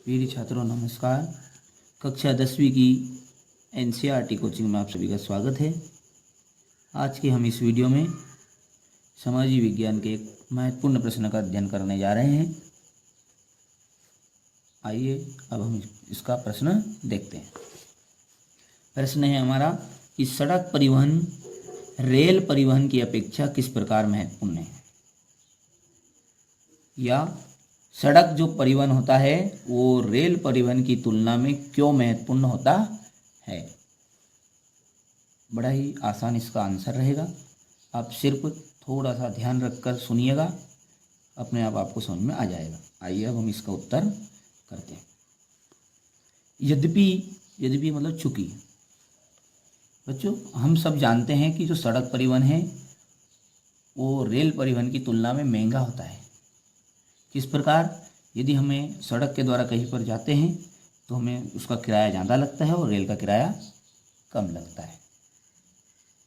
प्रिय छात्रों नमस्कार। कक्षा 10वीं की एनसीईआरटी कोचिंग में आप सभी का स्वागत है। आज के हम इस वीडियो में समाजीय विज्ञान के एक महत्वपूर्ण प्रश्न का अध्ययन करने जा रहे हैं। आइए अब हम इसका प्रश्न देखते हैं। प्रश्न है हमारा कि सड़क परिवहन रेल परिवहन की अपेक्षा किस प्रकार महत्वपूर्ण है, या सड़क जो परिवहन होता है वो रेल परिवहन की तुलना में क्यों महत्वपूर्ण होता है। बड़ा ही आसान इसका आंसर रहेगा। आप सिर्फ थोड़ा सा ध्यान रखकर सुनिएगा, अपने आप आपको समझ में आ जाएगा। आइए अब हम इसका उत्तर करते हैं। यद्यपि मतलब चूंकि बच्चों हम सब जानते हैं कि जो सड़क परिवहन है वो रेल परिवहन की तुलना में महंगा होता है। किस प्रकार? यदि हमें सड़क के द्वारा कहीं पर जाते हैं तो हमें उसका किराया ज़्यादा लगता है और रेल का किराया कम लगता है।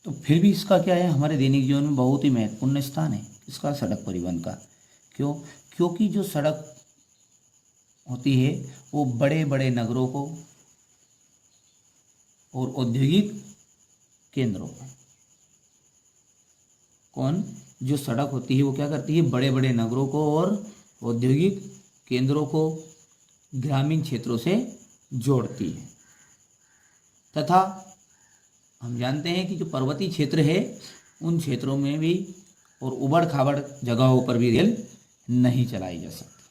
तो फिर भी इसका क्या है, हमारे दैनिक जीवन में बहुत ही महत्वपूर्ण स्थान है इसका, सड़क परिवहन का। क्यों? क्योंकि जो सड़क होती है वो बड़े बड़े नगरों को और औद्योगिक केंद्रों को जो सड़क होती है वो क्या करती है, बड़े बड़े नगरों को और औद्योगिक केंद्रों को ग्रामीण क्षेत्रों से जोड़ती है। तथा हम जानते हैं कि जो पर्वतीय क्षेत्र है उन क्षेत्रों में भी और उबड़ खाबड़ जगहों पर भी रेल नहीं चलाई जा सकती।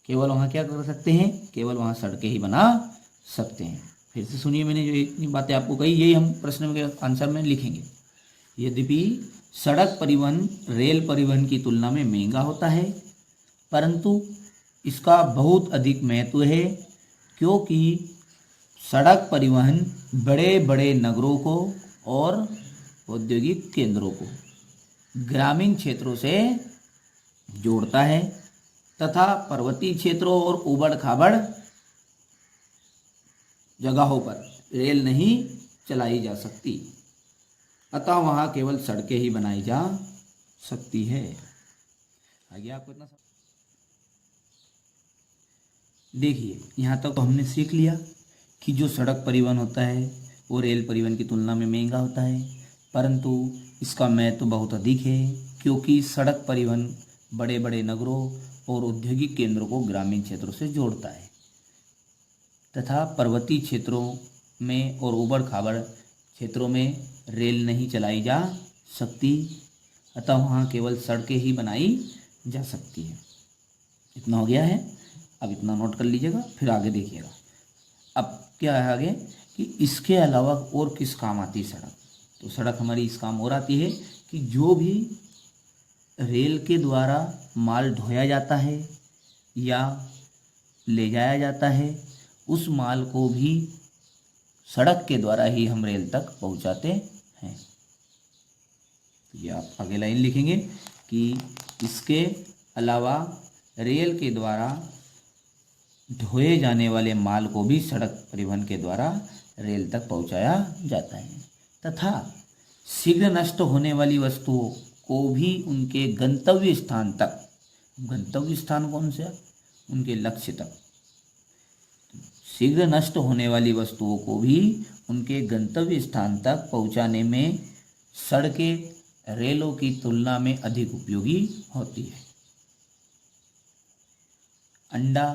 केवल वहाँ क्या कर सकते हैं, केवल वहाँ सड़कें ही बना सकते हैं। फिर से सुनिए, मैंने जो इतनी बातें आपको कही यही हम प्रश्न के आंसर में लिखेंगे। यद्यपि सड़क परिवहन रेल परिवहन की तुलना में महंगा होता है, परंतु इसका बहुत अधिक महत्व है, क्योंकि सड़क परिवहन बड़े बड़े नगरों को और औद्योगिक केंद्रों को ग्रामीण क्षेत्रों से जोड़ता है तथा पर्वतीय क्षेत्रों और उबड़ खाबड़ जगहों पर रेल नहीं चलाई जा सकती, अतः वहाँ केवल सड़कें ही बनाई जा सकती है। आगे आपको इतना देखिए, यहाँ तक तो हमने सीख लिया कि जो सड़क परिवहन होता है वो रेल परिवहन की तुलना में महंगा होता है, परंतु इसका महत्व बहुत अधिक है, क्योंकि सड़क परिवहन बड़े बड़े नगरों और औद्योगिक केंद्रों को ग्रामीण क्षेत्रों से जोड़ता है तथा पर्वतीय क्षेत्रों में और उबड़ खाबड़ क्षेत्रों में रेल नहीं चलाई जा सकती, अतः वहाँ केवल सड़कें ही बनाई जा सकती है। इतना हो गया है, अब इतना नोट कर लीजिएगा, फिर आगे देखिएगा। अब क्या है आगे कि इसके अलावा और किस काम आती है सड़क। तो सड़क हमारी इस काम और आती है कि जो भी रेल के द्वारा माल ढोया जाता है या ले जाया जाता है, उस माल को भी सड़क के द्वारा ही हम रेल तक पहुंचाते हैं। ये आप आगे लाइन लिखेंगे कि इसके अलावा रेल के द्वारा ढोए जाने वाले माल को भी सड़क परिवहन के द्वारा रेल तक पहुंचाया जाता है तथा शीघ्र नष्ट होने वाली वस्तुओं को भी उनके गंतव्य स्थान तक, गंतव्य स्थान कौन सा, उनके लक्ष्य तक, शीघ्र नष्ट होने वाली वस्तुओं को भी उनके गंतव्य स्थान तक पहुंचाने में सड़कें रेलों की तुलना में अधिक उपयोगी होती है। अंडा,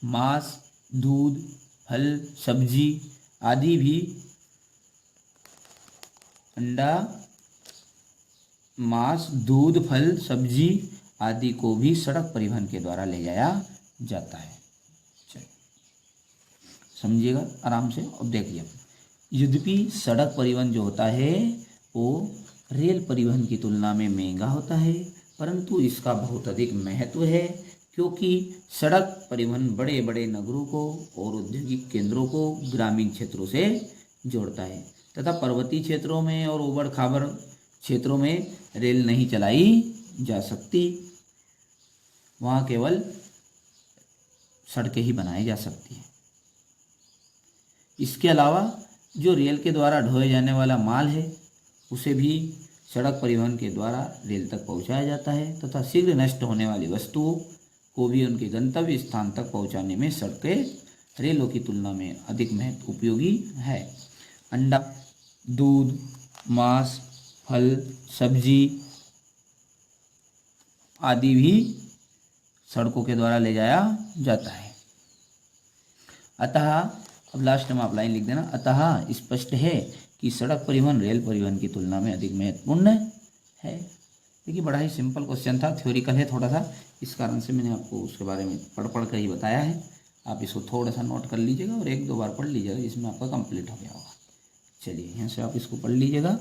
मांस, दूध, फल, सब्जी आदि भी अंडा, मांस, दूध, फल, सब्जी आदि को भी सड़क परिवहन के द्वारा ले जाया जाता है। समझिएगा आराम से और देखिए। यद्यपि सड़क परिवहन जो होता है वो रेल परिवहन की तुलना में महंगा होता है, परंतु इसका बहुत अधिक महत्व है, क्योंकि सड़क परिवहन बड़े बड़े नगरों को और औद्योगिक केंद्रों को ग्रामीण क्षेत्रों से जोड़ता है तथा पर्वतीय क्षेत्रों में और उबड़ खाबड़ क्षेत्रों में रेल नहीं चलाई जा सकती, वहाँ केवल सड़कें ही बनाई जा सकती हैं। इसके अलावा जो रेल के द्वारा ढोए जाने वाला माल है उसे भी सड़क परिवहन के द्वारा रेल तक पहुंचाया जाता है तथा शीघ्र नष्ट होने वाली वस्तुओं को भी उनके गंतव्य स्थान तक पहुंचाने में सड़कें रेलों की तुलना में अधिक महत्व उपयोगी है। अंडा, दूध, मांस, फल, सब्जी आदि भी सड़कों के द्वारा ले जाया जाता है। अतः अब लास्ट में आप लाइन लिख देना, अतः स्पष्ट है कि सड़क परिवहन रेल परिवहन की तुलना में अधिक महत्वपूर्ण है। देखिए बड़ा ही सिंपल क्वेश्चन था, थ्योरिकल है थोड़ा सा, इस कारण से मैंने आपको उसके बारे में पढ़ कर ही बताया है। आप इसको थोड़ा सा नोट कर लीजिएगा और 1-2 बार पढ़ लीजिएगा, जिसमें आपका कंप्लीट हो गया होगा। चलिए यहाँ से आप इसको पढ़ लीजिएगा।